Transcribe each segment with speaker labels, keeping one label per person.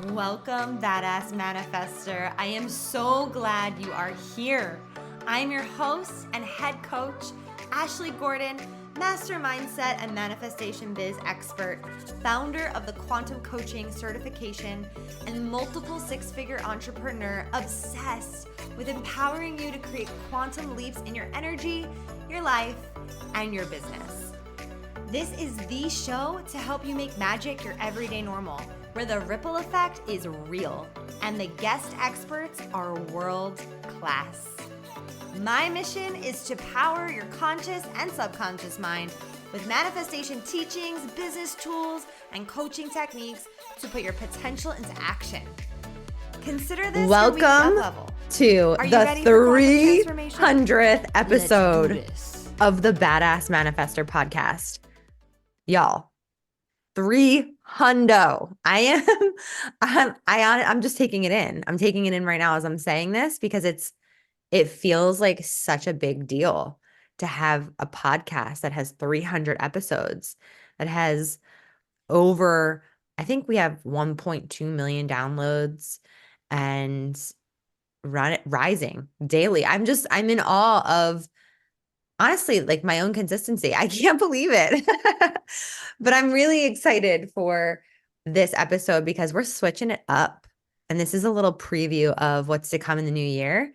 Speaker 1: Welcome, Badass Manifester. I am so glad you are here. I'm your host and head coach, Ashley Gordon, master mindset and manifestation biz expert, founder of the Quantum Coaching certification, and multiple six-figure entrepreneur obsessed with empowering you to create quantum leaps in your energy, your life, and your business. This is the show to help you make magic your everyday normal, where the ripple effect is real and the guest experts are world class. My mission is to power your conscious and subconscious mind with manifestation teachings, business tools, and coaching techniques to put your potential into action. Consider this your weekly up level.
Speaker 2: To the 300th episode of the Badass Manifester podcast. Y'all, 300. I'm just taking it in. I'm taking it in right now as I'm saying this because it feels like such a big deal to have a podcast that has 300 episodes, that has over, I think we have 1.2 million downloads and rising daily. I'm in awe of, honestly, like my own consistency. I can't believe it. But I'm really excited for this episode because we're switching it up. And this is a little preview of what's to come in the new year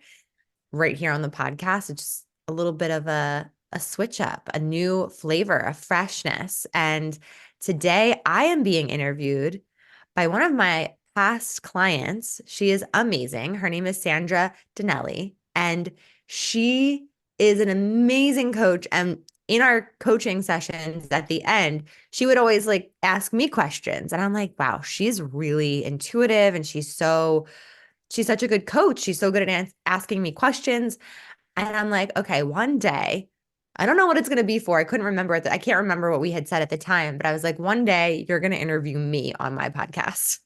Speaker 2: right here on the podcast. It's just a little bit of a switch up, a new flavor, a freshness. And today I am being interviewed by one of my past clients. She is amazing. Her name is Sandra Daniele, and she is an amazing coach. And in our coaching sessions at the end, she would always like ask me questions. And I'm like, wow, she's really intuitive and she's such a good coach. She's so good at asking me questions. And I'm like, okay, one day, I don't know what it's going to be for. I couldn't remember it. I can't remember what we had said at the time, but I was like, one day you're going to interview me on my podcast.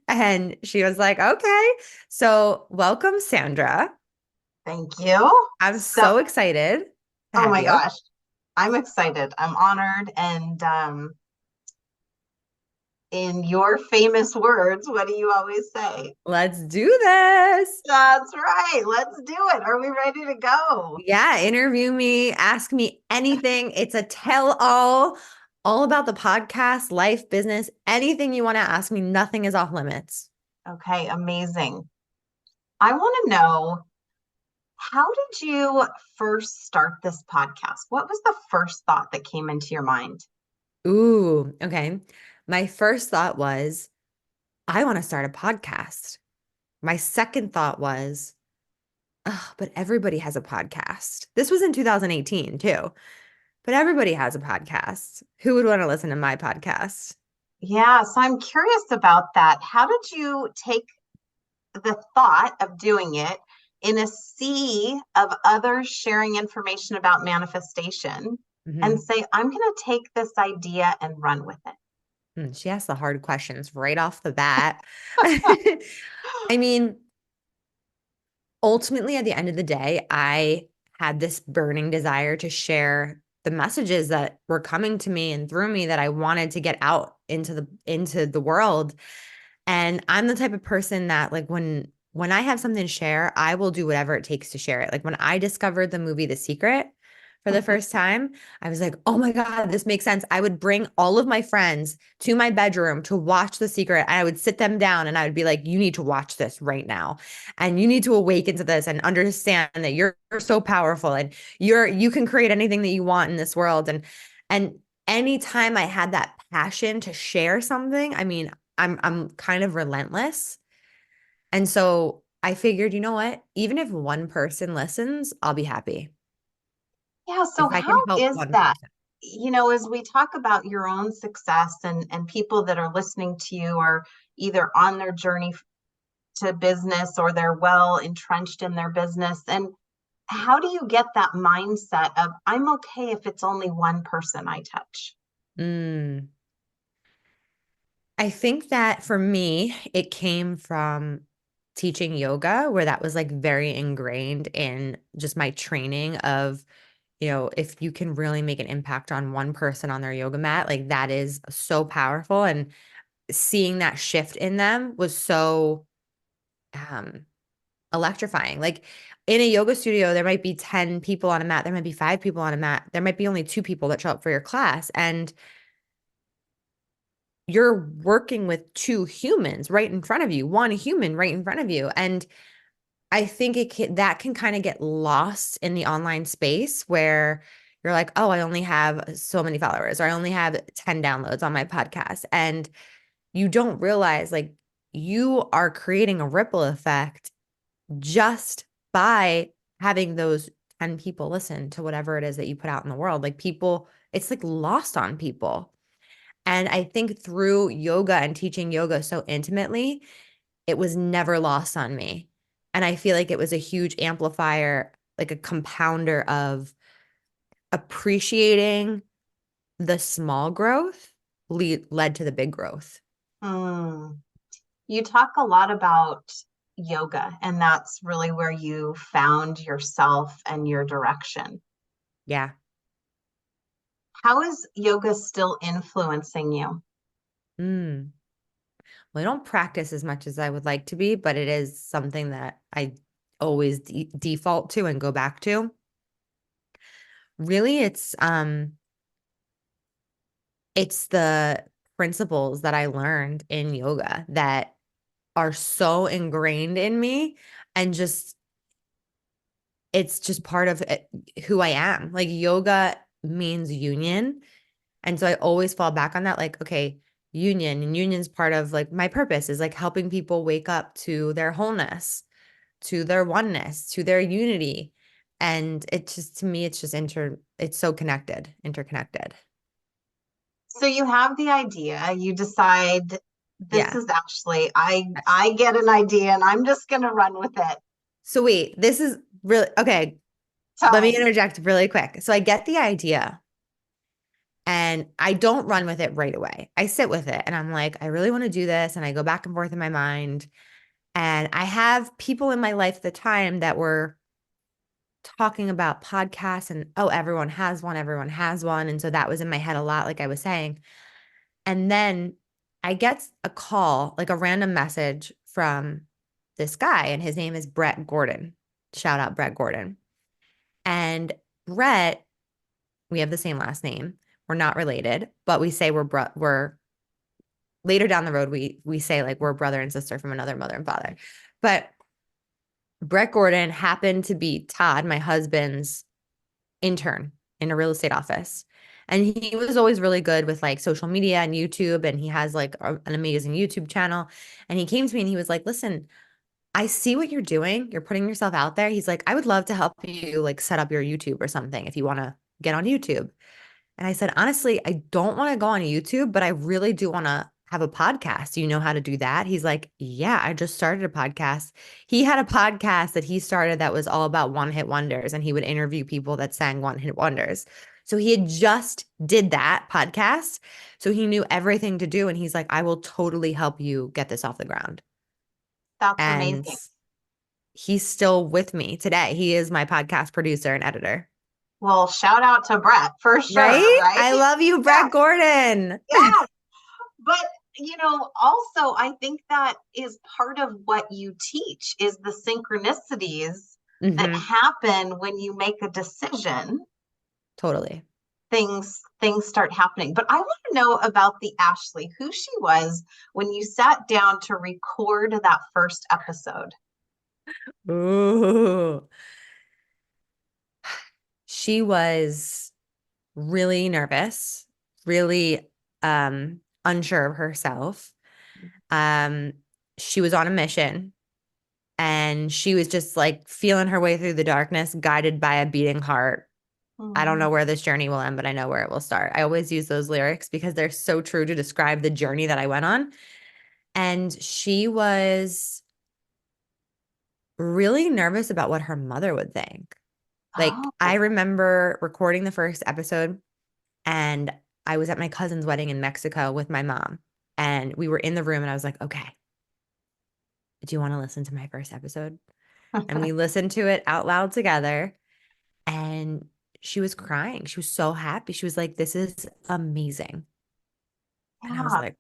Speaker 2: And she was like, okay. So welcome, Sandra.
Speaker 3: Thank you.
Speaker 2: I'm so excited.
Speaker 3: Oh my gosh. I'm excited. I'm honored. And in your famous words, what do you always say?
Speaker 2: Let's do this.
Speaker 3: That's right. Let's do it. Are we ready to go?
Speaker 2: Yeah. Interview me. Ask me anything. It's a tell-all about the podcast, life, business, anything you want to ask me. Nothing is off limits.
Speaker 3: Okay. Amazing. I want to know, how did you first start this podcast? What was the first thought that came into your mind?
Speaker 2: Ooh, okay. My first thought was, I want to start a podcast. My second thought was, oh, but everybody has a podcast. This was in 2018 too, but everybody has a podcast. Who would want to listen to my podcast?
Speaker 3: Yeah, so I'm curious about that. How did you take the thought of doing it in a sea of others sharing information about manifestation and say, I'm going to take this idea and run with it?
Speaker 2: She asked the hard questions right off the bat. I mean, ultimately, at the end of the day, I had this burning desire to share the messages that were coming to me and through me that I wanted to get out into the world. And I'm the type of person that, like, when I have something to share, I will do whatever it takes to share it. Like when I discovered the movie The Secret for the first time, I was like, oh my God, this makes sense. I would bring all of my friends to my bedroom to watch The Secret. And I would sit them down and I would be like, you need to watch this right now. And you need to awaken to this and understand that you're so powerful and you can create anything that you want in this world. And anytime I had that passion to share something, I mean, I'm kind of relentless. And so I figured, you know what? Even if one person listens, I'll be happy.
Speaker 3: Yeah. So how is that? As we talk about your own success and people that are listening to you are either on their journey to business or they're well entrenched in their business. And how do you get that mindset of, I'm okay if it's only one person I touch?
Speaker 2: I think that for me, it came from teaching yoga, where that was like very ingrained in just my training of, if you can really make an impact on one person on their yoga mat, like that is so powerful. And seeing that shift in them was so um electrifying. Like in a yoga studio, there might be 10 people on a mat, there might be 5 people on a mat, there might be only 2 people that show up for your class, and you're working with 2 humans right in front of you, 1 human right in front of you. And I think that can kind of get lost in the online space where you're like, oh, I only have so many followers, or I only have 10 downloads on my podcast. And you don't realize like you are creating a ripple effect just by having those 10 people listen to whatever it is that you put out in the world. Like people, it's like lost on people. And I think through yoga and teaching yoga so intimately, it was never lost on me. And I feel like it was a huge amplifier, like a compounder of appreciating the small growth led to the big growth.
Speaker 3: Mm. You talk a lot about yoga, and that's really where you found yourself and your direction.
Speaker 2: Yeah.
Speaker 3: How is yoga still influencing you?
Speaker 2: Mm. Well, I don't practice as much as I would like to be, but it is something that I always default to and go back to. Really, it's the principles that I learned in yoga that are so ingrained in me, and it's just part of who I am. Like yoga means union. And so I always fall back on that. Like, okay, union, and union's part of like my purpose is like helping people wake up to their wholeness, to their oneness, to their unity. And it just, to me, it's just it's so interconnected.
Speaker 3: So you have the idea, you decide this
Speaker 2: Yeah.
Speaker 3: is actually I get an idea and I'm just going to run with it.
Speaker 2: So wait, this is really okay.
Speaker 3: Tell
Speaker 2: Let me
Speaker 3: me.
Speaker 2: interject really quick. So I get the idea and I don't run with it right away. I sit with it and I'm like, I really want to do this. And I go back and forth in my mind. And I have people in my life at the time that were talking about podcasts and, oh, everyone has one, everyone has one. And so that was in my head a lot, like I was saying. And then I get a call, like a random message from this guy, and his name is Brett Gordon. Shout out Brett Gordon. And Brett, we have the same last name. We're not related, but we say we're later down the road, we say like we're brother and sister from another mother and father. But Brett Gordon happened to be Todd, my husband's intern in a real estate office. And he was always really good with like social media and YouTube. And he has like an amazing YouTube channel. And he came to me and he was like, listen, I see what you're doing. You're putting yourself out there. He's like, I would love to help you like set up your YouTube or something if you want to get on YouTube. And I said, honestly, I don't want to go on YouTube, but I really do want to have a podcast. Do you know how to do that? He's like, yeah, I just started a podcast. He had a podcast that he started that was all about one hit wonders, and he would interview people that sang one hit wonders. So he had just did that podcast. So he knew everything to do. And he's like, I will totally help you get this off the ground.
Speaker 3: That's
Speaker 2: And
Speaker 3: amazing.
Speaker 2: he's still with me today. He is my podcast producer and editor.
Speaker 3: Well, shout out to Brett for sure,
Speaker 2: Right?
Speaker 3: right?
Speaker 2: I love you,
Speaker 3: Yeah,
Speaker 2: Brett Gordon.
Speaker 3: yeah. But also I think that is part of what you teach is the synchronicities that
Speaker 2: Mm-hmm.
Speaker 3: happen when you make a decision.
Speaker 2: Totally.
Speaker 3: Things start happening. But I want to know about the Ashley, who she was when you sat down to record that first episode.
Speaker 2: Ooh. She was really nervous, really unsure of herself. Um, she was on a mission, and she was just like feeling her way through the darkness, guided by a beating heart. I don't
Speaker 3: Mm.
Speaker 2: know where this journey will end, but I know where it will start. I always use those lyrics because they're so true to describe the journey that I went on. And she was really nervous about what her mother would think. Like, I
Speaker 3: Oh,
Speaker 2: remember recording the first episode, and I was at my cousin's wedding in Mexico with my mom. And we were in the room, and I was like, okay, do you want to listen to my first episode? And we listened to it out loud together. And she was crying. She was so happy. She was like, this is amazing. And I was
Speaker 3: yeah.
Speaker 2: like,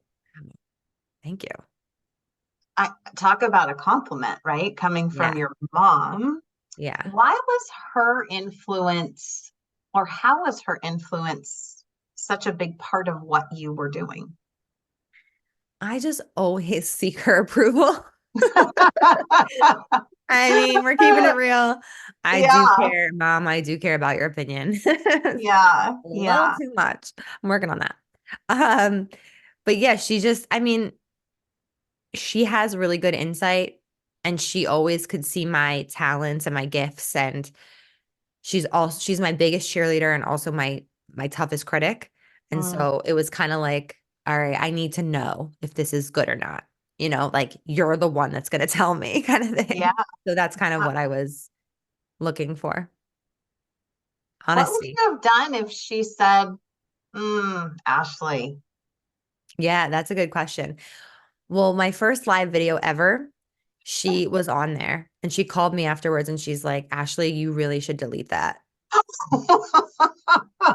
Speaker 2: Thank you.
Speaker 3: I talk about a compliment, right? Coming from your mom.
Speaker 2: Yeah.
Speaker 3: Why was her influence, or how was her influence such a big part of what you were doing?
Speaker 2: I just always seek her approval. I mean, we're keeping it real. I do
Speaker 3: Yeah.
Speaker 2: care, Mom. I do care about your opinion.
Speaker 3: Yeah.
Speaker 2: A little
Speaker 3: Yeah.
Speaker 2: too much. I'm working on that. Um, but yeah, I mean, she has really good insight and she always could see my talents and my gifts. And she's my biggest cheerleader and also my toughest critic. And
Speaker 3: Mm,
Speaker 2: so it was kind of like, all right, I need to know if this is good or not. Like you're the one that's going to tell me kind of
Speaker 3: yeah.
Speaker 2: thing. So that's kind of what I was looking for.
Speaker 3: What would
Speaker 2: Honesty.
Speaker 3: you have done if she said, Ashley?
Speaker 2: Yeah, that's a good question. Well, my first live video ever, she was on there and she called me afterwards and she's like, Ashley, you really should delete that.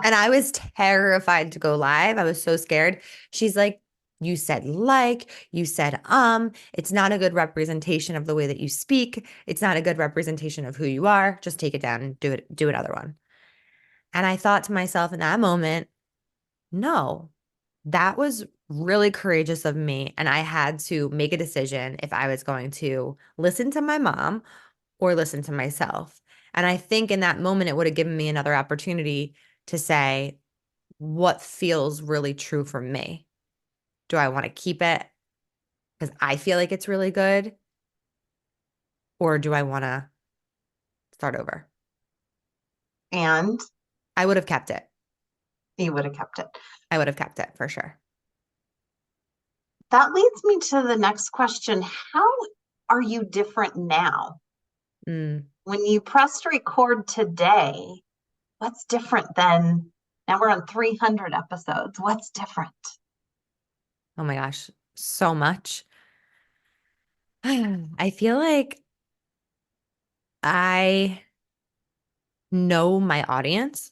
Speaker 2: And I was terrified to go live. I was so scared. She's like, you said you said, it's not a good representation of the way that you speak. It's not a good representation of who you are. Just take it down and do another one. And I thought to myself in that moment, no, that was really courageous of me. And I had to make a decision if I was going to listen to my mom or listen to myself. And I think in that moment, it would have given me another opportunity to say, what feels really true for me? Do I want to keep it because I feel like it's really good? Or do I want to start over?
Speaker 3: And
Speaker 2: I would have kept it.
Speaker 3: you would have kept it.
Speaker 2: I would have kept it for sure.
Speaker 3: That leads me to the next question. How are you different now?
Speaker 2: Mm.
Speaker 3: When you pressed record today, what's different than now we're on 300 episodes? What's different?
Speaker 2: Oh my gosh, so much. I feel like I know my audience.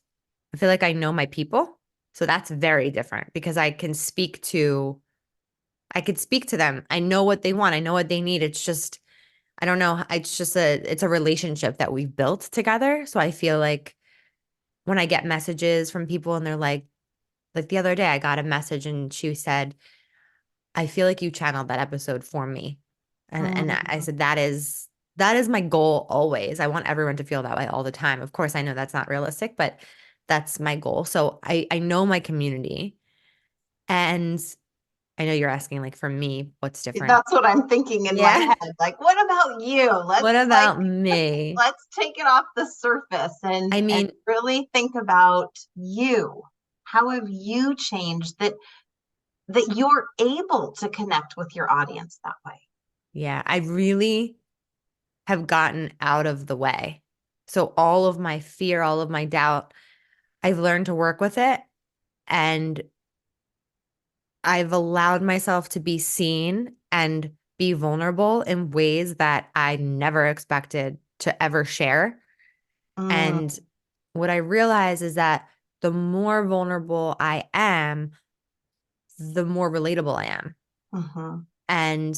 Speaker 2: I feel like I know my people. So that's very different because I could speak to them. I know what they want. I know what they need. It's just, I don't know. It's a relationship that we've built together. So I feel like when I get messages from people and they're like the other day, I got a message and she said, I feel like you channeled that episode for me. And I
Speaker 3: Mm,
Speaker 2: said, that is my goal always. I want everyone to feel that way all the time. Of course, I know that's not realistic, but that's my goal. So I know my community. And I know you're asking like for me, what's different?
Speaker 3: that's what I'm thinking in my
Speaker 2: Yeah.
Speaker 3: head. Like, what about you?
Speaker 2: What about me?
Speaker 3: Let's take it off the surface
Speaker 2: I
Speaker 3: and
Speaker 2: mean,
Speaker 3: really think about you. How have you changed that you're able to connect with your audience that way?
Speaker 2: yeah, I really have gotten out of the way. So all of my fear, all of my doubt, I've learned to work with it and I've allowed myself to be seen and be vulnerable in ways that I never expected to ever share.
Speaker 3: Mm,
Speaker 2: And what I realize is that the more vulnerable I am, the more relatable I am.
Speaker 3: mm-hmm,
Speaker 2: And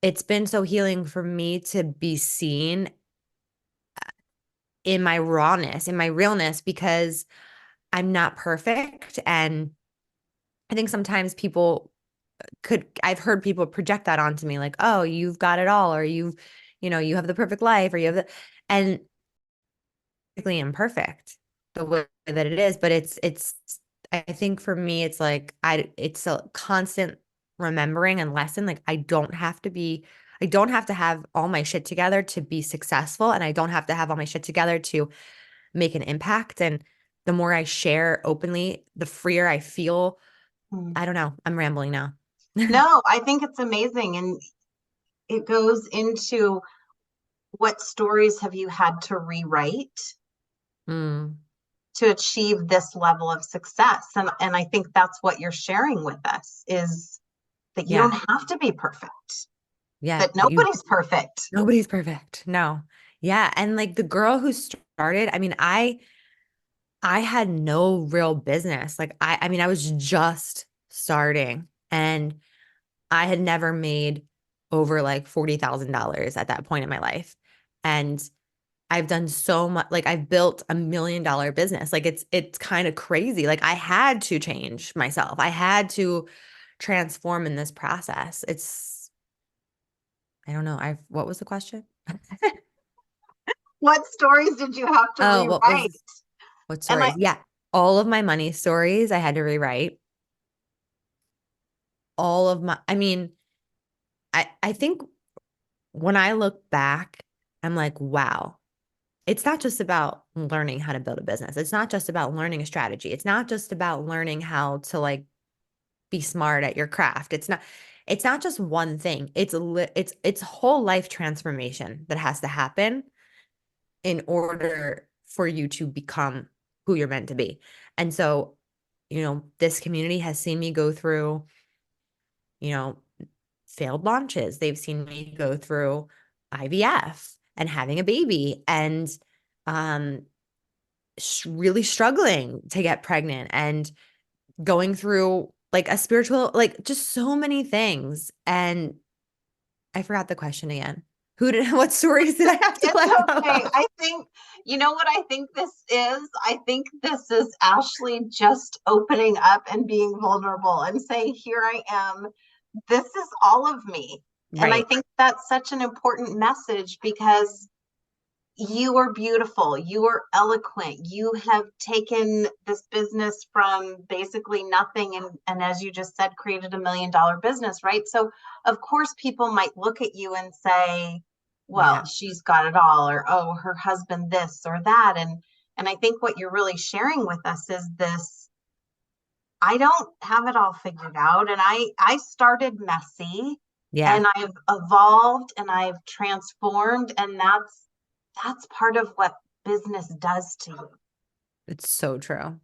Speaker 2: it's been so healing for me to be seen in my rawness, in my realness, because I'm not perfect. And I think sometimes I've heard people project that onto me like, oh, you've got it all, or you have the perfect life, or you have and basically imperfect the way that it is. But I think for me, it's like, it's a constant remembering and lesson. Like, I don't have to have all my shit together to be successful. And I don't have to have all my shit together to make an impact. And the more I share openly, the freer I feel.
Speaker 3: mm.
Speaker 2: I don't know. I'm rambling now.
Speaker 3: No, I think it's amazing. And it goes into what stories have you had to rewrite
Speaker 2: Mm,
Speaker 3: to achieve this level of success? And I think that's what you're sharing with us is that you don't
Speaker 2: yeah.
Speaker 3: have to be perfect,
Speaker 2: Yeah.
Speaker 3: that nobody's perfect.
Speaker 2: Nobody's perfect. No. Yeah. And like the girl who started, I mean, I had no real business. Like I mean, I was just starting and I had never made over like $40,000 at that point in my life. And I've done so much, like I've built $1 million business. Like it's kind of crazy. Like I had to change myself. I had to transform in this process. I don't know. What was the question?
Speaker 3: What stories did you have to
Speaker 2: Oh,
Speaker 3: rewrite?
Speaker 2: what
Speaker 3: And
Speaker 2: stories? Yeah. All of my money stories I had to rewrite. I mean, I think when I look back, I'm like, wow, it's not just about learning how to build a business. It's not just about learning a strategy. It's not just about learning how to like be smart at your craft. It's not just one thing. It's whole life transformation that has to happen in order for you to become who you're meant to be. And so, this community has seen me go through, you know, failed launches. They've seen me go through IVF and having a baby and um really struggling to get pregnant and going through like a spiritual, like just so many things. And I forgot the question again. What stories did I have to
Speaker 3: it's
Speaker 2: let go
Speaker 3: okay.
Speaker 2: of?
Speaker 3: I think, you know what I think this is? I think this is Ashley just opening up and being vulnerable and saying, here I am. This is all of me. And I
Speaker 2: Right.
Speaker 3: think that's such an important message because you are beautiful. You are eloquent. You have taken this business from basically nothing and as you just said, created $1 million business, right? So of course people might look at you and say, well,
Speaker 2: Yeah.
Speaker 3: she's got it all, or oh, her husband this or that. And I think what you're really sharing with us is this, I don't have it all figured out. And I started messy
Speaker 2: Yeah.
Speaker 3: and I've evolved and I've transformed. And that's part of what business does to you.
Speaker 2: It's so true.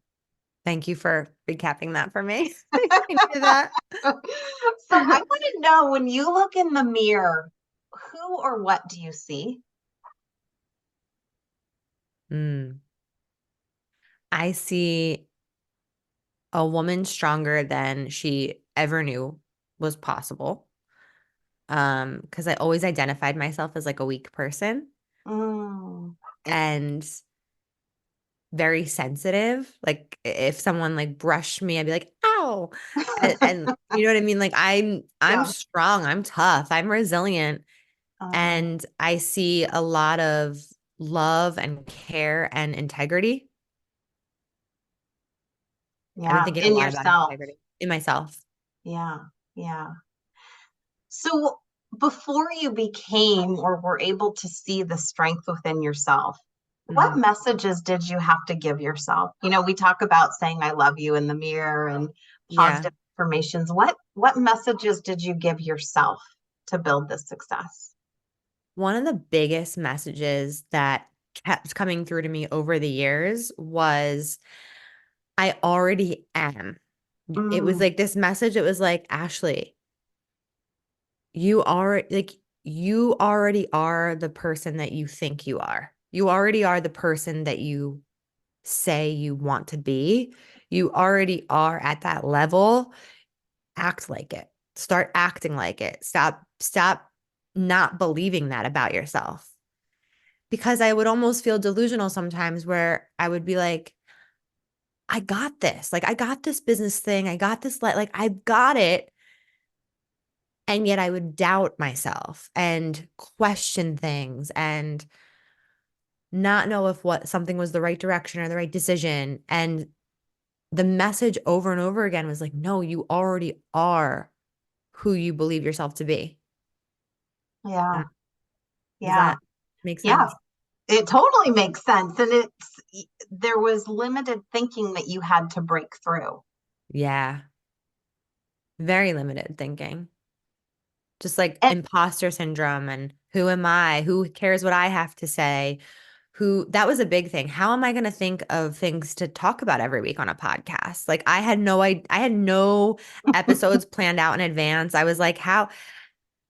Speaker 2: Thank you for recapping that for me. I needed that.
Speaker 3: So I want to know, when you look in the mirror, who or what do you see?
Speaker 2: Mm. I see a woman stronger than she ever knew was possible. Because I always identified myself as like a weak person
Speaker 3: Mm.
Speaker 2: and very sensitive. Like if someone like brushed me, I'd be like, ow. And you know what I mean? Like I'm
Speaker 3: Yeah.
Speaker 2: strong, I'm tough, I'm resilient.
Speaker 3: Um,
Speaker 2: And I see a lot of love and care and integrity. I've been
Speaker 3: yeah.
Speaker 2: thinking a
Speaker 3: In
Speaker 2: lot about
Speaker 3: yourself.
Speaker 2: integrity in myself.
Speaker 3: Yeah. Yeah. So before you became or were able to see the strength within yourself, what
Speaker 2: Mhm.
Speaker 3: messages did you have to give yourself? You know, we talk about saying I love you in the mirror and
Speaker 2: Yeah.
Speaker 3: positive affirmations. What messages did you give yourself to build this success?
Speaker 2: One of the biggest messages that kept coming through to me over the years was I already am. It was
Speaker 3: Mm,
Speaker 2: like this message. It was like, Ashley, you already are the person that you think you are. You already are the person that you say you want to be. You already are at that level. Act like it. Start acting like it. Stop not believing that about yourself. Because I would almost feel delusional sometimes where I would be like, I got this. Like I got this business thing. I got this like I've got it. And yet I would doubt myself and question things and not know if what something was the right direction or the right decision. And the message over and over again was like, no, you already are who you believe yourself to be.
Speaker 3: yeah.
Speaker 2: And does
Speaker 3: Yeah.
Speaker 2: that make
Speaker 3: Yeah.
Speaker 2: sense?
Speaker 3: It totally makes sense. And there was limited thinking that you had to break through.
Speaker 2: Yeah. Very limited thinking. Just like
Speaker 3: And
Speaker 2: imposter syndrome and who am I? Who cares what I have to say? That was a big thing. How am I going to think of things to talk about every week on a podcast? Like I had no episodes planned out in advance. I was like,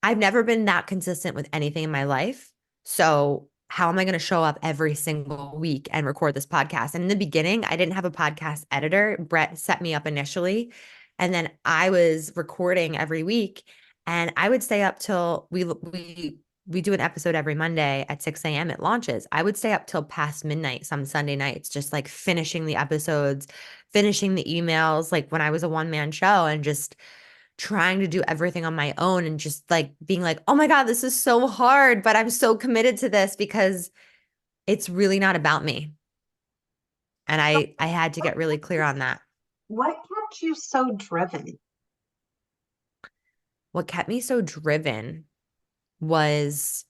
Speaker 2: I've never been that consistent with anything in my life. So how am I going to show up every single week and record this podcast? And in the beginning, I didn't have a podcast editor. Brett set me up initially. And then I was recording every week. And I would stay up till we do an episode every Monday at 6 a.m. It launches. I would stay up till past midnight some Sunday nights, just like finishing the episodes, finishing the emails, like when I was a one-man show, and just trying to do everything on my own, and just like being like, oh my God, this is so hard, but I'm so committed to this because it's really not about me. And I had to get really clear on that.
Speaker 3: What kept you so driven?
Speaker 2: What kept me so driven was,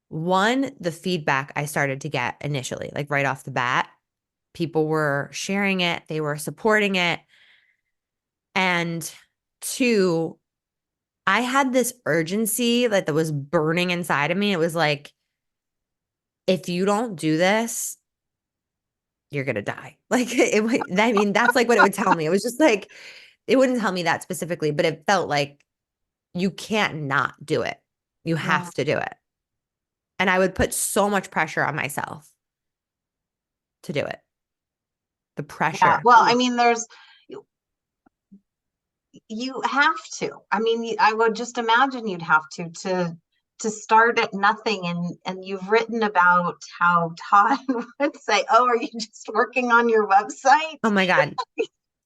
Speaker 2: one, the feedback I started to get initially, like right off the bat. People were sharing it, they were supporting it. And two, I had this urgency that was burning inside of me. It was like, if you don't do this, you're going to die. Like, I mean, that's like what it would tell me. It was just like, it wouldn't tell me that specifically, but it felt like you can't not do it. You have to do it. And I would put so much pressure on myself to do it. The pressure.
Speaker 3: Yeah, well, I mean, you have to. I mean, I would just imagine you'd have to start at nothing. And you've written about how Todd would say, "Oh, are you just working on your website?"
Speaker 2: Oh my God.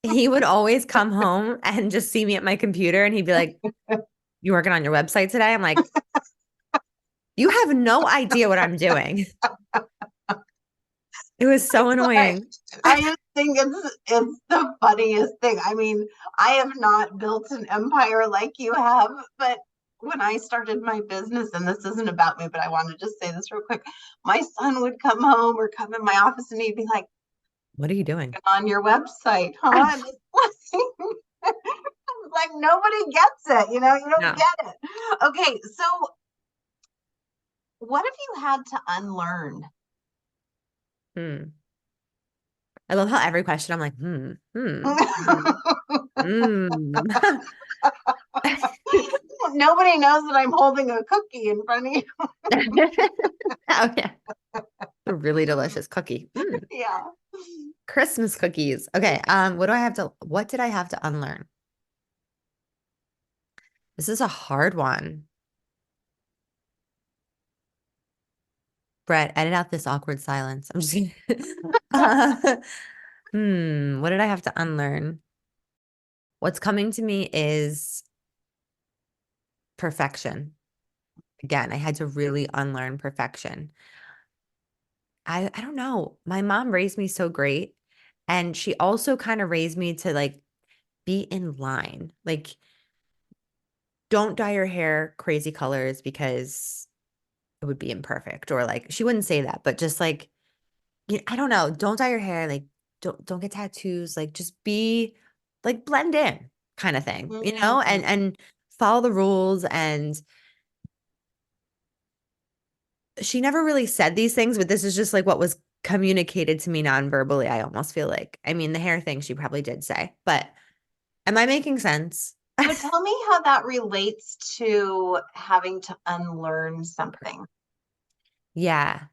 Speaker 2: He would always come home and just see me at my computer, and he'd be like, you working on your website today? I'm like, you have no idea what I'm doing. It was so annoying.
Speaker 3: I just think it's the funniest thing. I mean, I have not built an empire like you have, but when I started my business, and this isn't about me, but I want to just say this real quick. My son would come home or come in my office and he'd be like,
Speaker 2: what are you doing
Speaker 3: on your website, huh? Like, nobody gets it, you don't get it. Okay, so what have you had to unlearn?
Speaker 2: I love how every question I'm like,
Speaker 3: Nobody knows that I'm holding a cookie in front of you.
Speaker 2: Oh yeah. A really delicious cookie.
Speaker 3: Yeah.
Speaker 2: Christmas cookies. Okay. What did I have to unlearn? This is a hard one. Brett, edit out this awkward silence. I'm just kidding. What did I have to unlearn? What's coming to me is perfection. Again, I had to really unlearn perfection. I don't know. My mom raised me so great. And she also kind of raised me to like be in line. Like, don't dye your hair crazy colors because it would be imperfect. Or like, she wouldn't say that, but just like, I don't know. Don't dye your hair. Like, don't get tattoos. Like, just be like blend in kind of thing, and follow the rules. And she never really said these things, but this is just like what was communicated to me non-verbally. I almost feel like, I mean, the hair thing she probably did say, but am I making sense?
Speaker 3: But tell me how that relates to having to unlearn something.
Speaker 2: Yeah.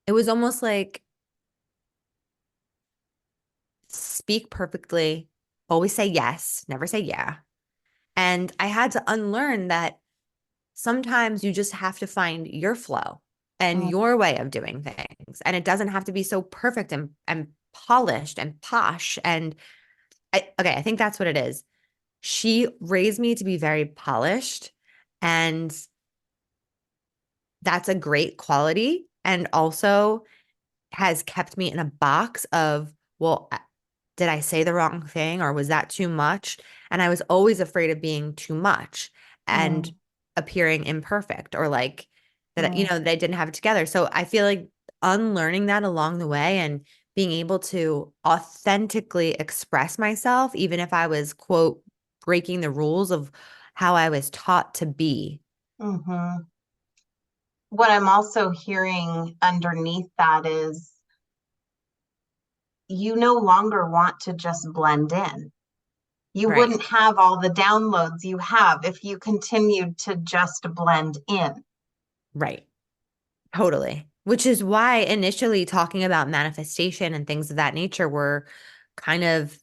Speaker 2: It was almost like speak perfectly, always say yes, never say yeah. And I had to unlearn that sometimes you just have to find your flow and your way of doing things. And it doesn't have to be so perfect and polished and posh. And I think that's what it is. She raised me to be very polished, and that's a great quality. And also has kept me in a box of, well, did I say the wrong thing, or was that too much? And I was always afraid of being too much and appearing imperfect, or like that, that I didn't have it together. So I feel like unlearning that along the way and being able to authentically express myself, even if I was, quote, breaking the rules of how I was taught to be.
Speaker 3: What I'm also hearing underneath that is you no longer want to just blend in. You wouldn't have all the downloads you have if you continued to just blend in.
Speaker 2: Right. Totally. Which is why initially talking about manifestation and things of that nature were kind of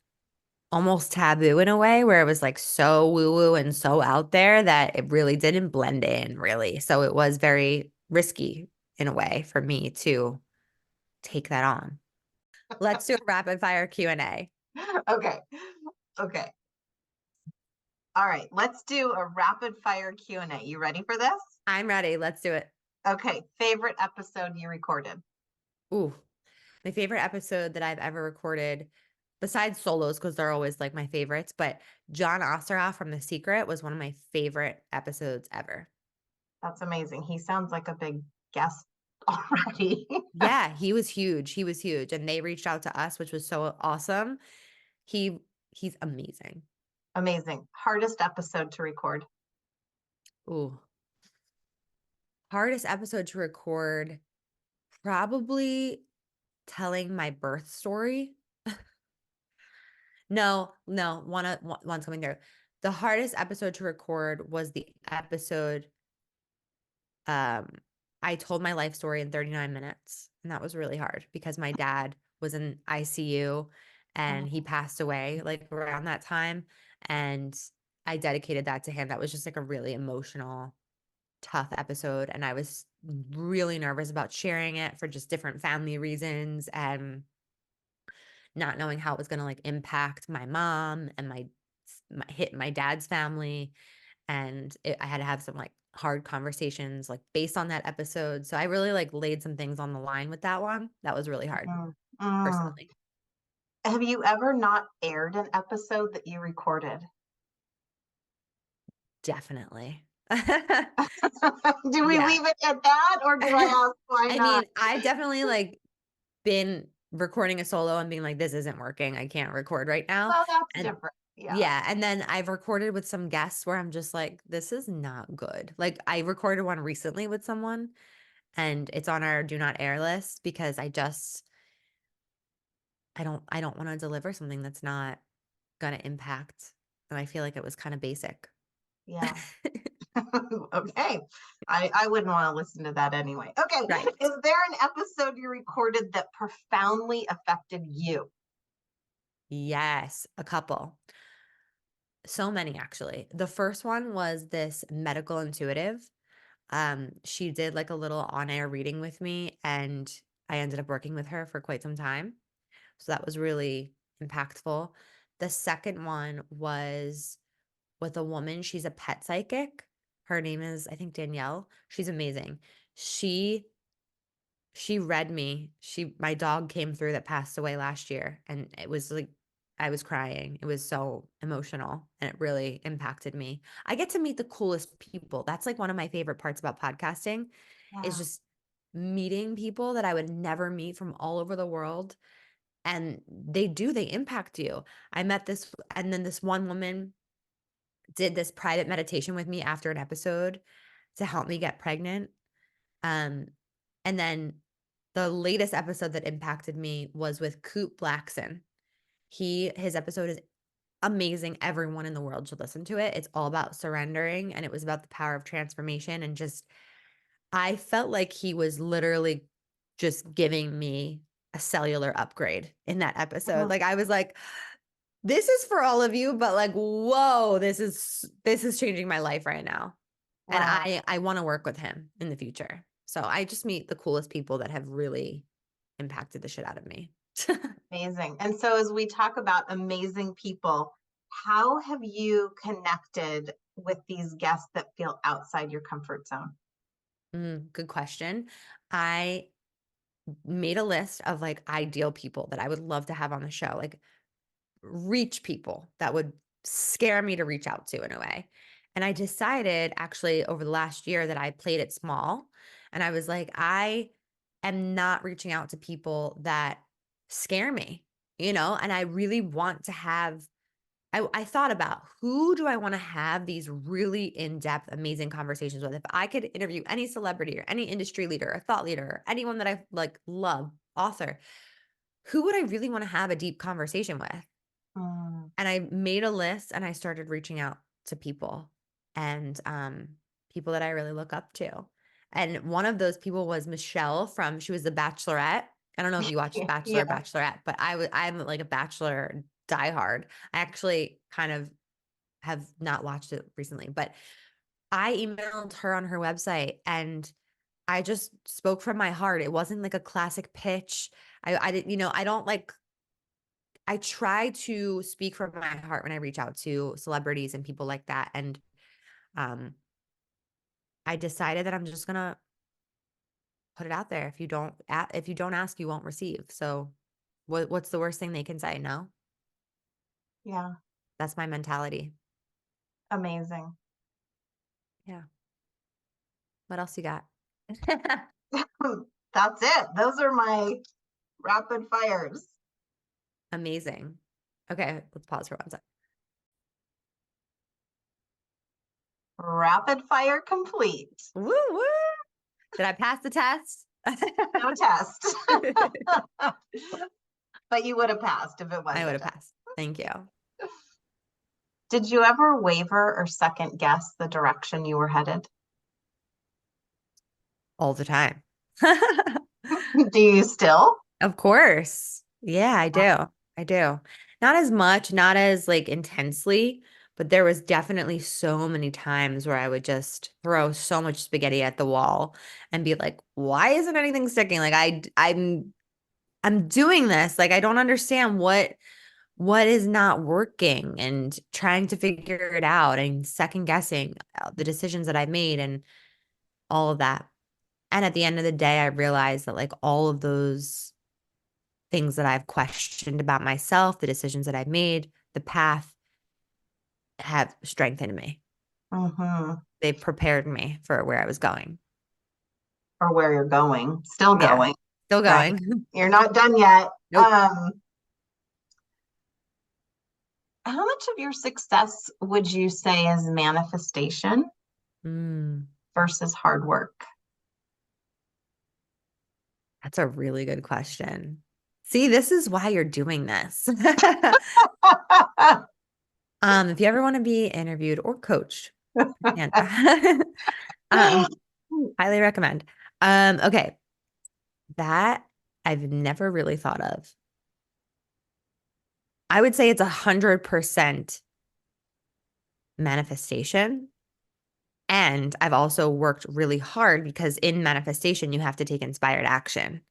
Speaker 2: almost taboo in a way where it was like so woo-woo and so out there that it really didn't blend in really. So it was very risky in a way for me to take that on. Let's do a rapid fire Q&A.
Speaker 3: Okay. Okay. All right. Let's do a rapid fire Q&A. You ready for this?
Speaker 2: I'm ready. Let's do it.
Speaker 3: Okay. Favorite episode you recorded?
Speaker 2: Ooh, my favorite episode that I've ever recorded, besides solos, because they're always like my favorites, but John Osteroff from The Secret was one of my favorite episodes ever.
Speaker 3: That's amazing. He sounds like a big guest already.
Speaker 2: Yeah, he was huge. He was huge. And they reached out to us, which was so awesome. He's amazing.
Speaker 3: Amazing. Hardest episode to record?
Speaker 2: Ooh. Hardest episode to record, probably telling my birth story. No, one's coming through. The hardest episode to record was the episode I told my life story in 39 minutes, and that was really hard because my dad was in ICU and he passed away like around that time, and I dedicated that to him. That was just like a really emotional, tough episode, and I was really nervous about sharing it for just different family reasons and not knowing how it was going to like impact my mom and my dad's family, and I had to have some like hard conversations like based on that episode. So I really like laid some things on the line with that one. That was really hard
Speaker 3: Mm.
Speaker 2: personally.
Speaker 3: Have you ever not aired an episode that you recorded?
Speaker 2: Definitely.
Speaker 3: Do we
Speaker 2: Yeah.
Speaker 3: leave it at that, or do I ask why
Speaker 2: I
Speaker 3: not?
Speaker 2: mean, I've definitely like been recording a solo and being like, this isn't working. I can't record right now.
Speaker 3: Well, that's
Speaker 2: And
Speaker 3: different. Yeah.
Speaker 2: yeah. And then I've recorded with some guests where I'm just like, this is not good. Like I recorded one recently with someone and it's on our do not air list because I don't want to deliver something that's not going to impact. And I feel like it was kind of basic.
Speaker 3: Yeah. Okay. I wouldn't want to listen to that anyway. Okay.
Speaker 2: Right.
Speaker 3: Is there an episode you recorded that profoundly affected you?
Speaker 2: Yes, a couple. So many actually. The first one was this medical intuitive. She did like a little on-air reading with me and I ended up working with her for quite some time. So that was really impactful. The second one was with a woman. She's a pet psychic. Her name is, I think, Danielle. She's amazing. She read me. My dog came through that passed away last year, and it was like I was crying. It was so emotional, and it really impacted me. I get to meet the coolest people. That's like one of my favorite parts about podcasting is
Speaker 3: Yeah.
Speaker 2: just meeting people that I would never meet from all over the world. And they impact you. I met this, and then this one woman did this private meditation with me after an episode to help me get pregnant. And then the latest episode that impacted me was with Coop Blackson. His episode is amazing. Everyone in the world should listen to it. It's all about surrendering, and it was about the power of transformation. And just, I felt like he was literally just giving me a cellular upgrade in that episode.
Speaker 3: Mhm.
Speaker 2: Like I was like, this is for all of you, but like, whoa, this is changing my life right now. And
Speaker 3: Wow.
Speaker 2: I want to work with him in the future. So I just meet the coolest people that have really impacted the shit out of me.
Speaker 3: Amazing. And so, as we talk about amazing people, how have you connected with these guests that feel outside your comfort zone?
Speaker 2: Good question. I made a list of like ideal people that I would love to have on the show, like reach people that would scare me to reach out to in a way. And I decided actually over the last year that I played it small. And I was like, I am not reaching out to people that scare me, and I really want to have. I thought about who do I want to have these really in-depth, amazing conversations with? If I could interview any celebrity or any industry leader or thought leader, or anyone that I like love, author, who would I really want to have a deep conversation with?
Speaker 3: Mm.
Speaker 2: And I made a list and I started reaching out to people and people that I really look up to. And one of those people was Michelle she was the Bachelorette. I don't know if you watched Bachelor or
Speaker 3: Yeah.
Speaker 2: Bachelorette, but I'm like a Bachelor diehard. I actually kind of have not watched it recently, but I emailed her on her website and I just spoke from my heart. It wasn't like a classic pitch. I didn't, I don't like, I try to speak from my heart when I reach out to celebrities and people like that. And um, I decided that I'm just gonna put it out there. If you don't ask, you won't receive. So what's the worst thing they can say? No.
Speaker 3: Yeah.
Speaker 2: That's my mentality.
Speaker 3: Amazing.
Speaker 2: Yeah. What else you got?
Speaker 3: That's it. Those are my rapid fires.
Speaker 2: Amazing. Okay, let's pause for 1 second.
Speaker 3: Rapid fire complete.
Speaker 2: Woo woo. Did I pass the test?
Speaker 3: No test. But you would have passed if it was.
Speaker 2: I would have passed. Thank you.
Speaker 3: Did you ever waver or second guess the direction you were headed?
Speaker 2: All the time.
Speaker 3: Do you still?
Speaker 2: Of course. Yeah, I do. I do. Not as much, not as like intensely, but there was definitely so many times where I would just throw so much spaghetti at the wall and be like, why isn't anything sticking? Like I'm doing this. Like I don't understand what is not working, and trying to figure it out and second guessing the decisions that I made and all of that. And at the end of the day, I realized that like all of those things that I've questioned about myself, the decisions that I've made, the path have strengthened me.
Speaker 3: Mm-hmm.
Speaker 2: They've prepared me for where I was going.
Speaker 3: Or where you're going. Still
Speaker 2: Yeah,
Speaker 3: going.
Speaker 2: still
Speaker 3: Right.
Speaker 2: going.
Speaker 3: You're not done yet.
Speaker 2: Nope.
Speaker 3: How much of your success would you say is manifestation versus hard work?
Speaker 2: That's a really good question. See, this is why you're doing this. If you ever want to be interviewed or coached, highly recommend. Okay. That I've never really thought of. I would say it's 100% manifestation. And I've also worked really hard because in manifestation, you have to take inspired action.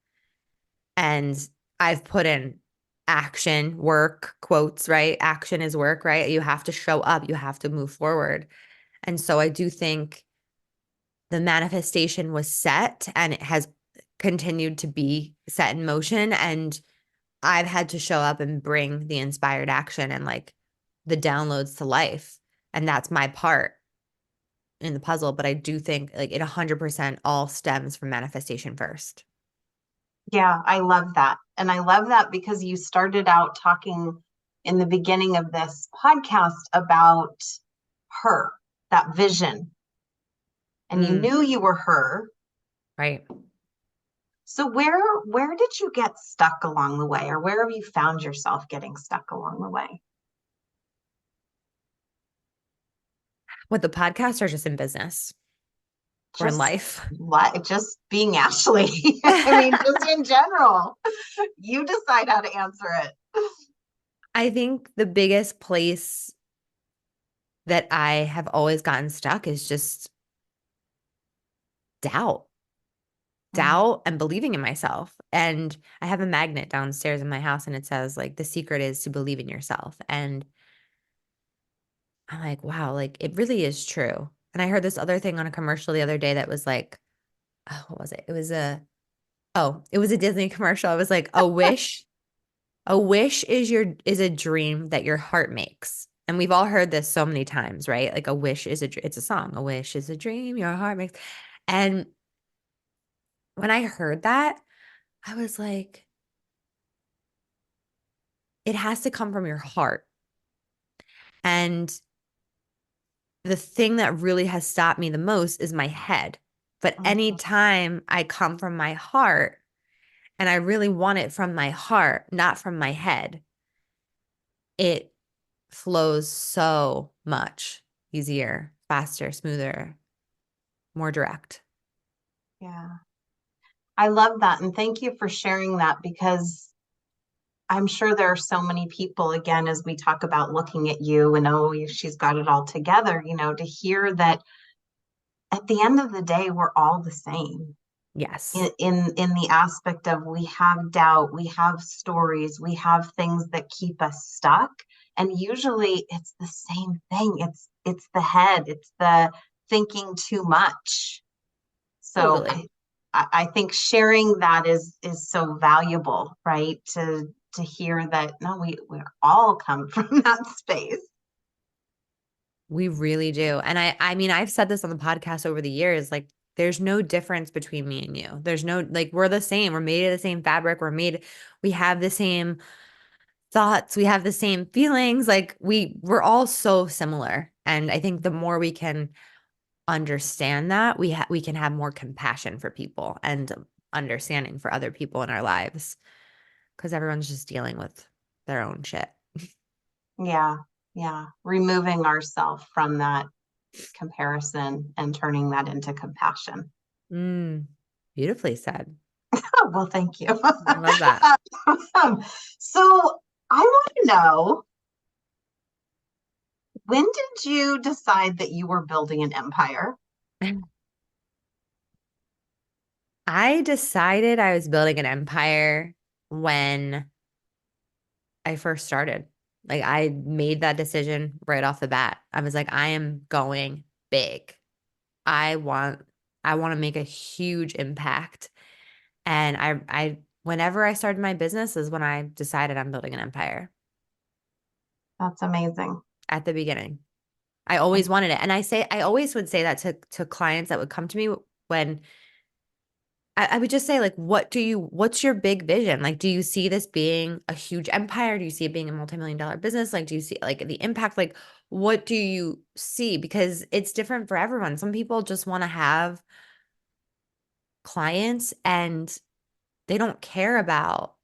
Speaker 2: And I've put in action, work, quotes, right? Action is work, right? You have to show up, you have to move forward. And so I do think the manifestation was set and it has continued to be set in motion. And I've had to show up and bring the inspired action and like the downloads to life. And that's my part in the puzzle. But I do think like it 100% all stems from manifestation first.
Speaker 3: Yeah, I love that. And I love that because you started out talking in the beginning of this podcast about her, that vision. And you knew you were her.
Speaker 2: Right.
Speaker 3: So where did you get stuck along the way, or where have you found yourself getting stuck along the way?
Speaker 2: With the podcast or just in business? Or in life?
Speaker 3: Just being Ashley. I mean, just in general. You decide how to answer it.
Speaker 2: I think the biggest place that I have always gotten stuck is just doubt. Doubt and believing in myself. And I have a magnet downstairs in my house and it says like the secret is to believe in yourself. And I'm like, wow, like it really is true. And I heard this other thing on a commercial the other day that was like, oh, what was it? It was a Disney commercial. I was like, a wish is a dream that your heart makes. And we've all heard this so many times, right? Like a wish is it's a song. A wish is a dream your heart makes. And when I heard that, I was like, it has to come from your heart. And the thing that really has stopped me the most is my head. But anytime I come from my heart and I really want it from my heart, not from my head, it flows so much easier, faster, smoother, more direct.
Speaker 3: Yeah. I love that. And thank you for sharing that because I'm sure there are so many people, again, as we talk about looking at you and, oh, she's got it all together, to hear that at the end of the day, we're all the same.
Speaker 2: Yes.
Speaker 3: In the aspect of, we have doubt, we have stories, we have things that keep us stuck, and usually it's the same thing. It's the head, it's the thinking too much. So
Speaker 2: Totally.
Speaker 3: I think sharing that is so valuable, right? To hear that, no, we all come from that space.
Speaker 2: We really do. And I mean, I've said this on the podcast over the years, like there's no difference between me and you. There's no, like, we're the same. We're made of the same fabric. We have the same thoughts. We have the same feelings. Like we're all so similar. And I think the more we can understand that, we can have more compassion for people and understanding for other people in our lives, because everyone's just dealing with their own shit.
Speaker 3: Yeah. Yeah. Removing ourselves from that comparison and turning that into compassion.
Speaker 2: Beautifully said.
Speaker 3: Oh, well, thank you.
Speaker 2: I love that.
Speaker 3: So I want to know, when did you decide that you were building an empire?
Speaker 2: I decided I was building an empire when I first started. Like I made that decision right off the bat. I was like, I am going big. I want to make a huge impact. And whenever I started my business is when I decided I'm building an empire.
Speaker 3: That's amazing.
Speaker 2: At the beginning. I always wanted it. And I always would say that to clients that would come to me when I would just say, like, what's your big vision? Like, do you see this being a huge empire? Do you see it being a multi-million-dollar business? Like, do you see like the impact? Like, what do you see? Because it's different for everyone. Some people just want to have clients and they don't care about,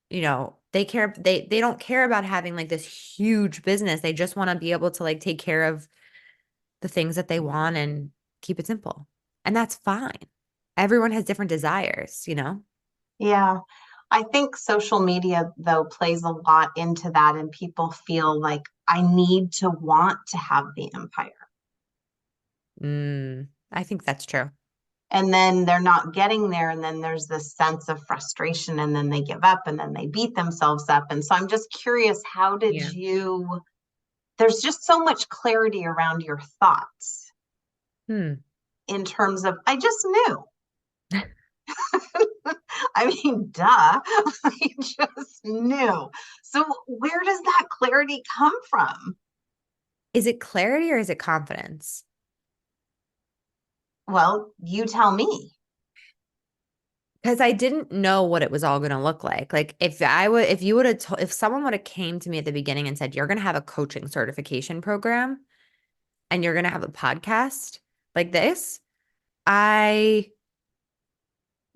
Speaker 2: they don't care about having like this huge business. They just want to be able to like take care of the things that they want and keep it simple. And that's fine. Everyone has different desires,
Speaker 3: Yeah. I think social media, though, plays a lot into that, and people feel like, I need to want to have the empire.
Speaker 2: I think that's true.
Speaker 3: And then they're not getting there. And then there's this sense of frustration, and then they give up, and then they beat themselves up. And so I'm just curious, how did
Speaker 2: Yeah.
Speaker 3: there's just so much clarity around your thoughts in terms of, I just knew. I mean, duh, I just knew. So where does that clarity come from?
Speaker 2: Is it clarity or is it confidence?
Speaker 3: Well, you tell me.
Speaker 2: Because I didn't know what it was all going to look like. Like if someone would have came to me at the beginning and said, you're going to have a coaching certification program and you're going to have a podcast like this, I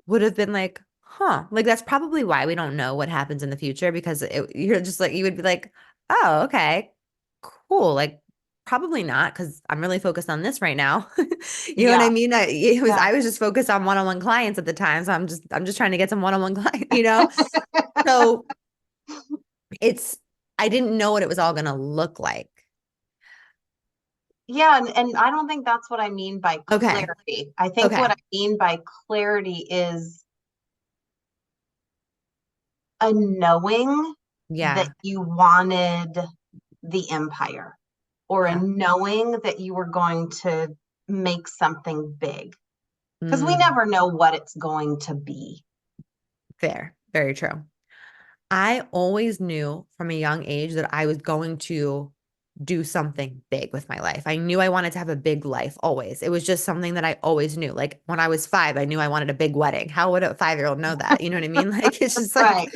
Speaker 2: would have been like, huh, like that's probably why we don't know what happens in the future, because you're just like, you would be like, oh, okay, cool. Like probably not, because I'm really focused on this right now. You know what I mean? I was just focused on one-on-one clients at the time. So I'm just trying to get some one-on-one clients, So I didn't know what it was all going to look like.
Speaker 3: Yeah, and I don't think that's what I mean by clarity.
Speaker 2: Okay.
Speaker 3: I think what I mean by clarity is a knowing that you wanted the empire, or a knowing that you were going to make something big. Because we never know what it's going to be.
Speaker 2: Fair. Very true. I always knew from a young age that I was going to do something big with my life. I knew I wanted to have a big life always. It was just something that I always knew. Like when I was 5, I knew I wanted a big wedding. How would a 5-year-old know that? You know what I mean? Like it's just like,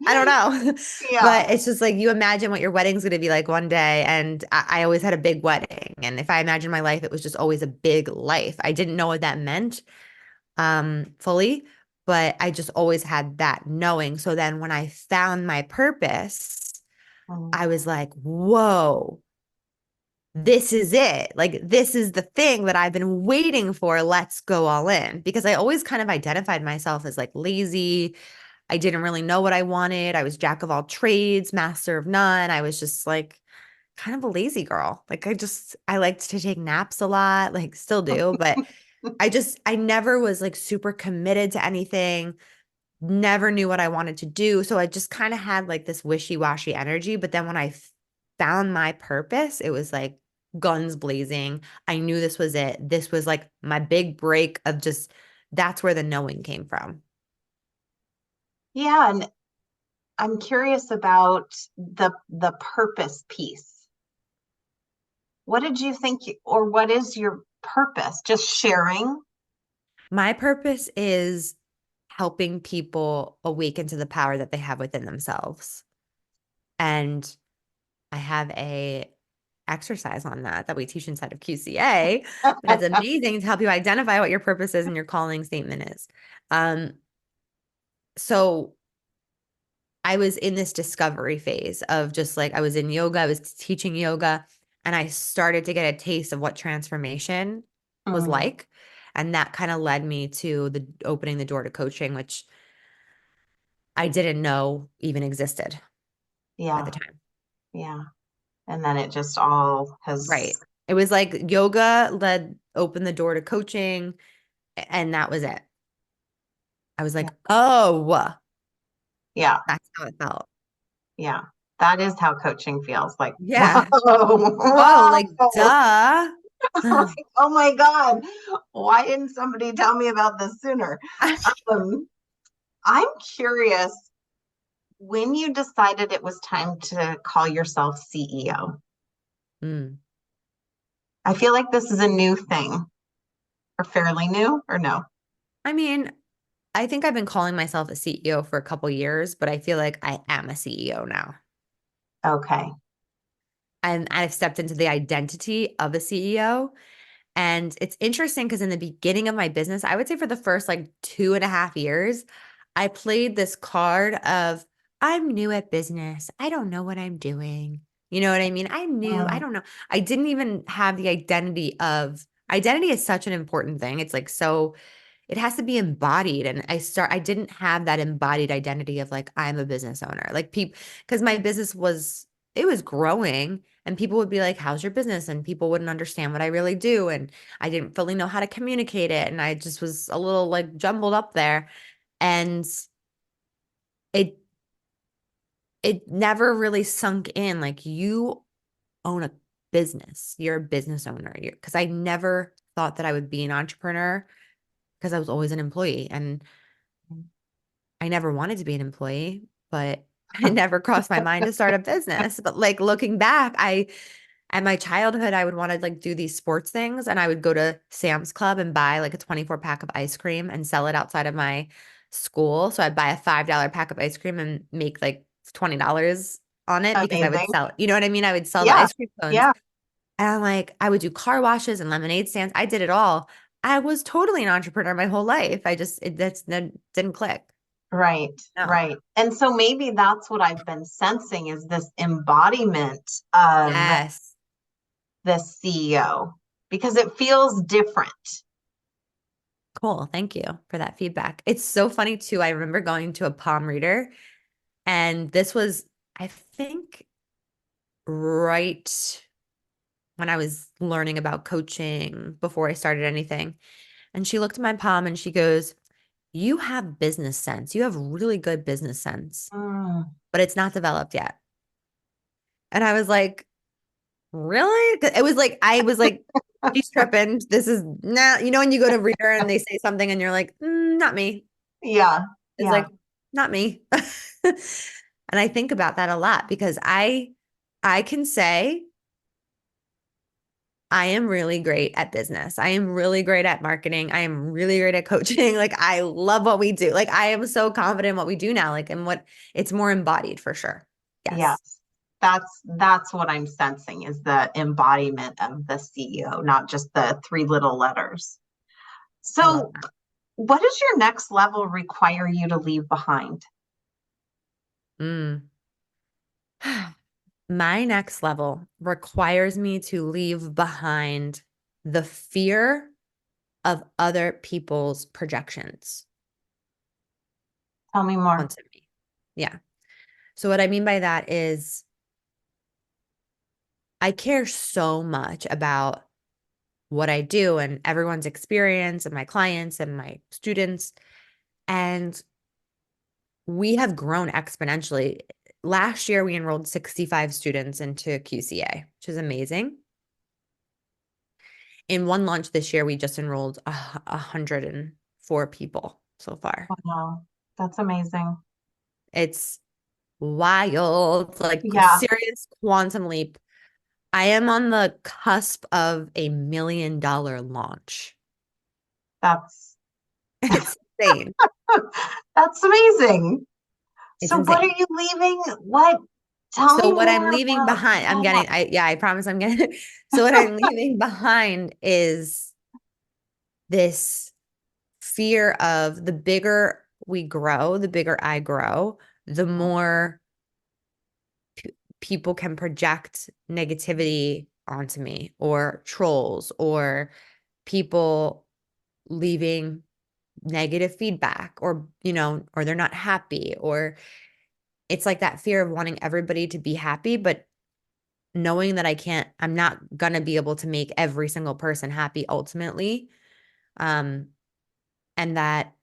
Speaker 2: I don't know.
Speaker 3: Yeah.
Speaker 2: But it's just like you imagine what your wedding's going to be like one day. And I always had a big wedding. And if I imagined my life, it was just always a big life. I didn't know what that meant fully, but I just always had that knowing. So then when I found my purpose, I was like, whoa, this is it. Like, this is the thing that I've been waiting for. Let's go all in. Because I always kind of identified myself as like lazy. I didn't really know what I wanted. I was jack of all trades, master of none. I was just like kind of a lazy girl. Like I liked to take naps a lot, like still do, but I never was like super committed to anything, never knew what I wanted to do. So I just kind of had like this wishy-washy energy. But then when I found my purpose, it was like guns blazing. I knew this was it. This was like my big break of just, that's where the knowing came from.
Speaker 3: Yeah, and I'm curious about the purpose piece. What did you think, or what is your purpose? Just sharing?
Speaker 2: My purpose is helping people awaken to the power that they have within themselves. And I have a exercise on that we teach inside of QCA that's amazing to help you identify what your purpose is and your calling statement is. So I was in this discovery phase of just like, I was in yoga, I was teaching yoga, and I started to get a taste of what transformation was
Speaker 3: Mm,
Speaker 2: like. And that kind of led me to the opening the door to coaching, which I didn't know even existed at
Speaker 3: yeah,
Speaker 2: the time.
Speaker 3: yeah. And then it just all
Speaker 2: Right.
Speaker 3: has,
Speaker 2: It was like yoga opened the door to coaching, and that was it. I was
Speaker 3: yeah,
Speaker 2: like, oh,
Speaker 3: yeah,
Speaker 2: that's how it felt.
Speaker 3: yeah. That is how coaching feels like. Whoa,
Speaker 2: Yeah. Whoa, like,
Speaker 3: whoa.
Speaker 2: duh.
Speaker 3: Like, oh my God, why didn't somebody tell me about this sooner? Um, I'm curious, when you decided it was time to call yourself CEO,
Speaker 2: Mm.
Speaker 3: I feel like this is a new thing or fairly new or no?
Speaker 2: I mean, I think I've been calling myself a CEO for a couple years, but I feel like I am a CEO now.
Speaker 3: Okay.
Speaker 2: And I've stepped into the identity of a CEO. And it's interesting because in the beginning of my business, I would say for the first like 2.5 years, I played this card of, I'm new at business. I don't know what I'm doing. You know what I mean? I'm new. I
Speaker 3: Mm,
Speaker 2: don't know. I didn't even have the identity is such an important thing. It's like so it has to be embodied. And I didn't have that embodied identity of like, I'm a business owner. Like people, because my business it was growing and people would be like, how's your business? And people wouldn't understand what I really do. And I didn't fully know how to communicate it. And I just was a little like jumbled up there. And it, it never really sunk in. Like you own a business, you're a business owner. Because I never thought that I would be an entrepreneur because I was always an employee. And I never wanted to be an employee, but it never crossed my mind to start a business. But like looking back, at my childhood, I would want to like do these sports things and I would go to Sam's Club and buy like a 24 pack of ice cream and sell it outside of my school. So I'd buy a $5 pack of ice cream and make like $20 on it because I would
Speaker 3: amazing.
Speaker 2: sell it. You know what I mean? I would sell the
Speaker 3: Yeah.
Speaker 2: ice cream cones
Speaker 3: Yeah.
Speaker 2: and I'm like, I would do car washes and lemonade stands. I did it all. I was totally an entrepreneur my whole life. That didn't click.
Speaker 3: Right.
Speaker 2: No.
Speaker 3: Right. And so maybe that's what I've been sensing is this embodiment of
Speaker 2: Yes.
Speaker 3: the CEO because it feels different.
Speaker 2: Cool. Thank you for that feedback. It's so funny too. I remember going to a palm reader, and this was, I think, right when I was learning about coaching before I started anything. And she looked at my palm and she goes, you have business sense. You have really good business sense,
Speaker 3: Mm,
Speaker 2: but it's not developed yet. And I was like, really? It was like, I was like, she's tripping. This is not, when you go to reader and they say something and you're like, not me.
Speaker 3: yeah.
Speaker 2: It's
Speaker 3: Yeah.
Speaker 2: like, not me. And I think about that a lot because I can say I am really great at business. I am really great at marketing. I am really great at coaching. Like I love what we do. Like I am so confident in what we do now. Like and what it's more embodied for sure. Yes.
Speaker 3: Yes. That's what I'm sensing is the embodiment of the CEO, not just the three little letters.
Speaker 2: I love
Speaker 3: So what does your next level require you to leave behind?
Speaker 2: that. My next level requires me to leave behind the fear of other people's projections.
Speaker 3: Tell me more.
Speaker 2: onto me. Yeah. So what I mean by that is I care so much about what I do and everyone's experience and my clients and my students. And we have grown exponentially. Last year, we enrolled 65 students into QCA, which is amazing. In one launch this year, we just enrolled 104 people so far.
Speaker 3: Wow, that's amazing.
Speaker 2: It's wild, like
Speaker 3: Yeah,
Speaker 2: serious quantum leap. I am on the cusp of $1 million launch.
Speaker 3: that's
Speaker 2: It's insane.
Speaker 3: that's amazing.
Speaker 2: It's
Speaker 3: So what are
Speaker 2: insane.
Speaker 3: you leaving? What? Tell
Speaker 2: So
Speaker 3: me
Speaker 2: what I'm
Speaker 3: more
Speaker 2: leaving
Speaker 3: about
Speaker 2: behind,
Speaker 3: that.
Speaker 2: I promise I'm getting, so what I'm leaving behind is this fear of the bigger we grow, the bigger I grow, the more people can project negativity onto me or trolls or people leaving negative feedback or, or they're not happy or it's like that fear of wanting everybody to be happy, but knowing that I'm not going to be able to make every single person happy ultimately. Um, and that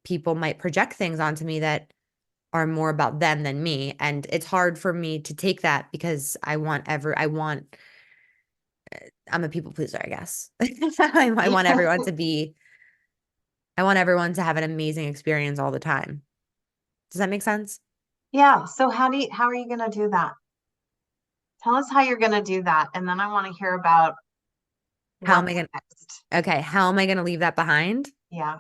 Speaker 2: people might project things onto me that are more about them than me. And it's hard for me to take that because I'm a people pleaser, I guess. I want
Speaker 3: Yeah.
Speaker 2: everyone to be, I want everyone to have an amazing experience all the time. Does that make sense?
Speaker 3: Yeah. So how are you going to do that? Tell us how you're going to do that, and then I want to hear about
Speaker 2: How am I
Speaker 3: what's
Speaker 2: going
Speaker 3: next.
Speaker 2: to, okay, how am I going to leave that behind?
Speaker 3: Yeah.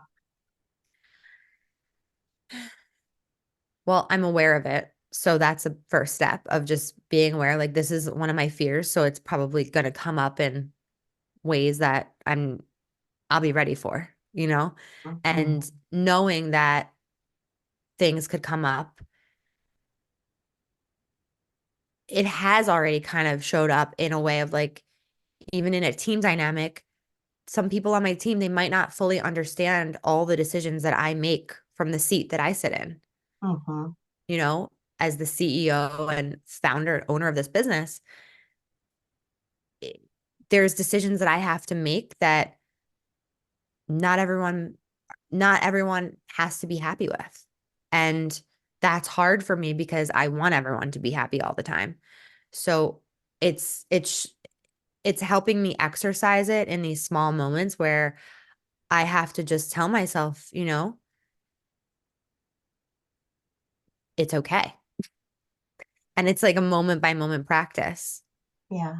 Speaker 2: Well, I'm aware of it. So that's a first step of just being aware. Like this is one of my fears. So it's probably going to come up in ways that I'll be ready for,
Speaker 3: Mhm.
Speaker 2: and knowing that things could come up. It has already kind of showed up in a way of like, even in a team dynamic, some people on my team, they might not fully understand all the decisions that I make from the seat that I sit in,
Speaker 3: Mhm.
Speaker 2: you know, as the CEO and founder, owner of this business. There's decisions that I have to make that not everyone not everyone has to be happy with. And that's hard for me because I want everyone to be happy all the time. So it's it's it's helping me exercise it in these small moments where I have to just tell myself, it's okay. And it's like a moment by moment practice.
Speaker 3: Yeah.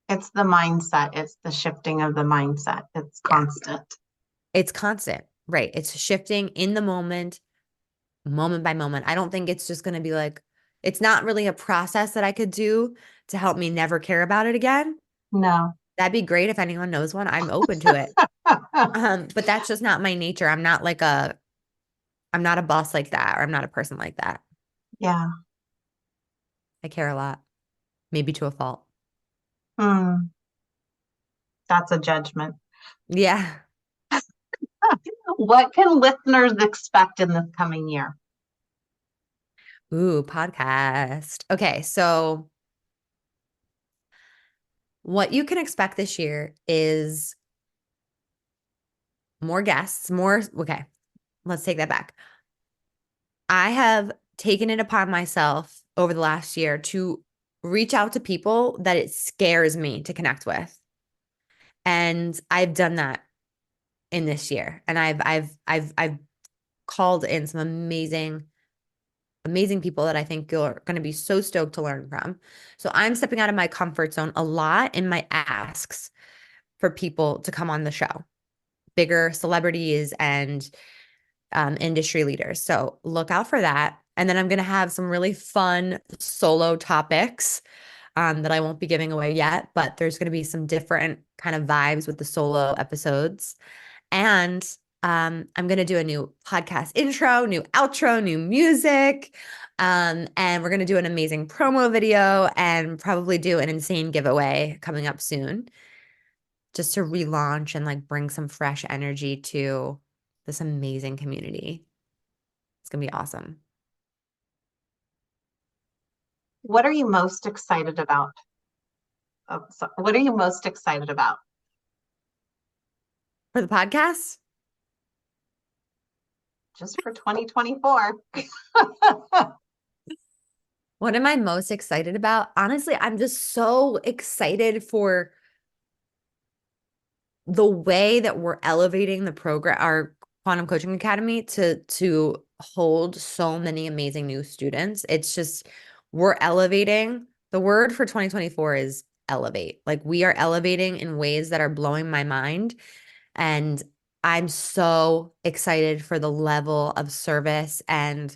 Speaker 3: It's the mindset. It's the shifting of the mindset. It's
Speaker 2: Yeah.
Speaker 3: constant.
Speaker 2: It's constant, right? It's shifting in the moment by moment. I don't think it's just going to be like, it's not really a process that I could do to help me never care about it again.
Speaker 3: No.
Speaker 2: That'd be great if anyone knows one. I'm open to it. But that's just not my nature. I'm not a boss like that, or I'm not a person like that.
Speaker 3: Yeah.
Speaker 2: I care a lot, maybe to a fault.
Speaker 3: Hmm. That's a judgment.
Speaker 2: Yeah.
Speaker 3: What can listeners expect in this coming year?
Speaker 2: Ooh, podcast. Okay, so what you can expect this year is more guests, okay, let's take that back. I have taken it upon myself over the last year to reach out to people that it scares me to connect with. And I've done that in this year. And I've called in some amazing people that I think you're going to be so stoked to learn from. So I'm stepping out of my comfort zone a lot in my asks for people to come on the show, bigger celebrities and industry leaders. So look out for that. And then I'm going to have some really fun solo topics that I won't be giving away yet, but there's going to be some different kind of vibes with the solo episodes. And I'm going to do a new podcast intro, new outro, new music. And we're going to do an amazing promo video and probably do an insane giveaway coming up soon just to relaunch and like bring some fresh energy to this amazing community. It's going to be awesome.
Speaker 3: What are you most excited about? What are you most excited about?
Speaker 2: For the podcast?
Speaker 3: Just for 2024.
Speaker 2: What am I most excited about? Honestly, I'm just so excited for the way that we're elevating the program, our Quantum Coaching Academy, to hold so many amazing new students. It's just, we're elevating. The word for 2024 is elevate. Like, we are elevating in ways that are blowing my mind. And I'm so excited for the level of service and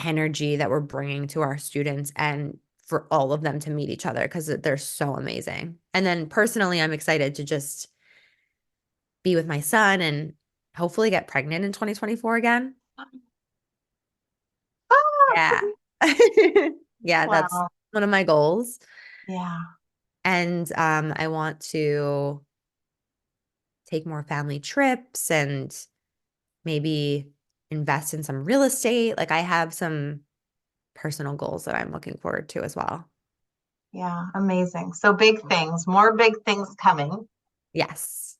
Speaker 2: energy that we're bringing to our students, and for all of them to meet each other, because they're so amazing. And then personally, I'm excited to just be with my son and hopefully get pregnant in 2024 again. Yeah. Yeah, that's
Speaker 3: Wow.
Speaker 2: one of my goals.
Speaker 3: Yeah.
Speaker 2: And I want to take more family trips and maybe invest in some real estate. Like, I have some personal goals that I'm looking forward to as well.
Speaker 3: Yeah, amazing. So big things, more big things coming.
Speaker 2: Yes.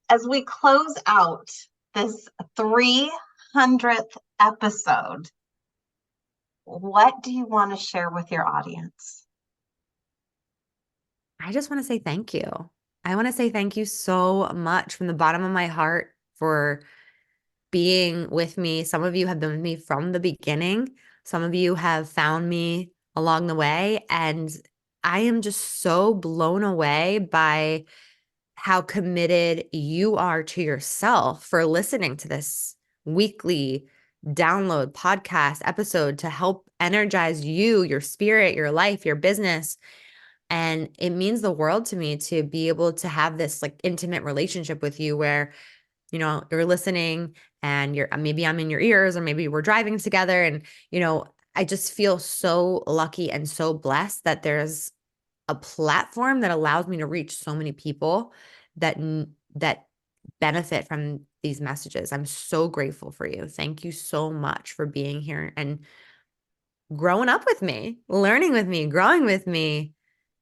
Speaker 3: As we close out this 300th episode, what do you want to share with your audience?
Speaker 2: I just want to say thank you. I want to say thank you so much from the bottom of my heart for being with me. Some of you have been with me from the beginning. Some of you have found me along the way. And I am just so blown away by how committed you are to yourself for listening to this weekly download podcast episode to help energize you, your spirit, your life, your business. And it means the world to me to be able to have this like intimate relationship with you where, you know, you're listening and maybe I'm in your ears, or maybe we're driving together. And, you know, I just feel so lucky and so blessed that there's a platform that allows me to reach so many people that benefit from these messages. I'm so grateful for you. Thank you so much for being here and growing up with me, learning with me, growing with me,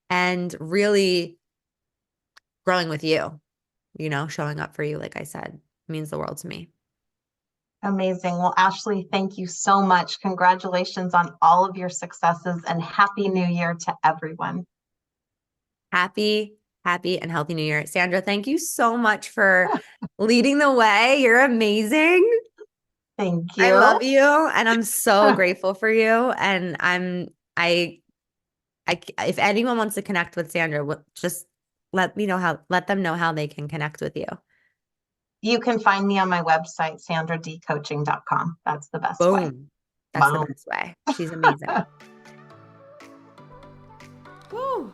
Speaker 2: and really growing with you, you know, showing up for you, like I said, means the world to me.
Speaker 3: Amazing. Well, Ashley, thank you so much. Congratulations on all of your successes, and Happy New Year to everyone.
Speaker 2: Happy and healthy New Year. Sandra, thank you so much for leading the way. You're amazing.
Speaker 3: Thank you.
Speaker 2: I love you, and I'm so grateful for you. And if anyone wants to connect with Sandra, just let them know how they can connect with you.
Speaker 3: You can find me on my website, sandradcoaching.com. That's the best way.
Speaker 2: Boom. That's the best way. She's amazing.
Speaker 1: Woo!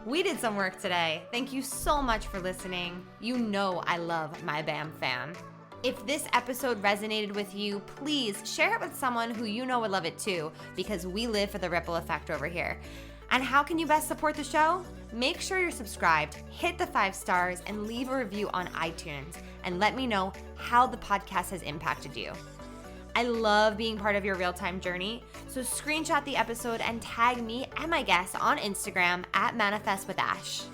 Speaker 1: We did some work today. Thank you so much for listening. You know I love my BAM fam. If this episode resonated with you, please share it with someone who you know would love it too, because we live for the ripple effect over here. And how can you best support the show? Make sure you're subscribed, hit the 5 stars, and leave a review on iTunes, and let me know how the podcast has impacted you. I love being part of your real-time journey, so screenshot the episode and tag me and my guests on Instagram at ManifestWithAsh.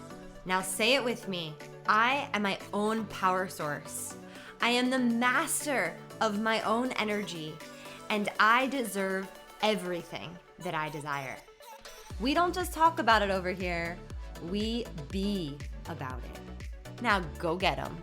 Speaker 1: Now say it with me. I am my own power source. I am the master of my own energy, and I deserve everything that I desire. We don't just talk about it over here, we be about it. Now go get 'em.